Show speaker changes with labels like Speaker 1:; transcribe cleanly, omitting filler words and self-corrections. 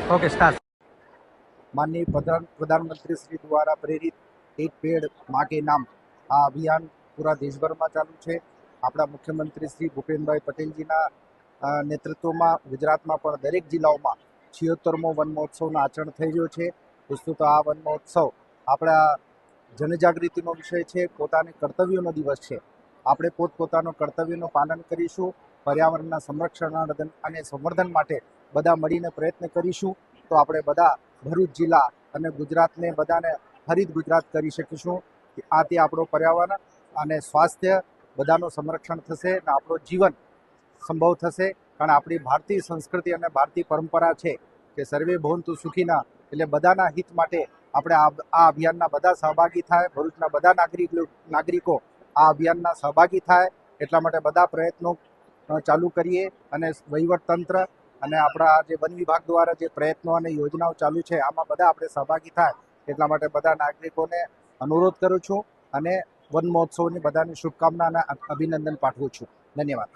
Speaker 1: Okay start.
Speaker 2: माननीय प्रधानमंत्री श्री द्वारा प्रेरित एक पेड़ माँ के नाम आ अभियान पूरा देशभर में चालू है। अपना मुख्यमंत्री श्री भूपेन्द्रभाई पटेलजीना नेतृत्वમાં ગુજરાતમાં પણ દરેક જિલ્લાઓમાં 76મો વન મહોત્સવનો આચરણ થઈ રહ્યો છે। દોસ્તો, તો આ વન મહોત્સવ આપણા જનજાગૃતિનો વિષય છે, પોતાને કર્તવ્યોનો દિવસ છે। આપણે પોતપોતાનો કર્તવ્યનું પાલન કરીશું, પર્યાવરણના સંરક્ષણ અને સંવર્ધન માટે બધા મળીને પ્રયત્ન કરીશું તો આપણે બધા ભરૂચ જિલ્લા અને ગુજરાતને બધાને હરિત ગુજરાત કરી શકીશું। આથી આપણો પર્યાવરણ અને સ્વાસ્થ્ય બધાનું સંરક્ષણ થશે અને આપણું જીવન સંભવ થશે। કારણ આપણી ભારતીય સંસ્કૃતિ અને ભારતીય પરંપરા છે કે સર્વે ભવંતુ સુખીના, એટલે બધાના હિત માટે આપણે આ અભિયાનના બધા સહભાગી થાય, ભરૂચના બધા નાગરિકો આ અભિયાનના સહભાગી થાય, એટલા માટે બધા પ્રયત્નો ચાલુ કરીએ અને વહીવટતંત્ર અને આપણા જે વન વિભાગ દ્વારા જે પ્રયત્નો અને યોજનાઓ ચાલુ છે આમાં બધા આપણે સહભાગી થાય, એટલા માટે બધા નાગરિકોને અનુરોધ કરું છું અને વન મહોત્સવની બધાને શુભકામના અને અભિનંદન પાઠવું છું। ધન્યવાદ।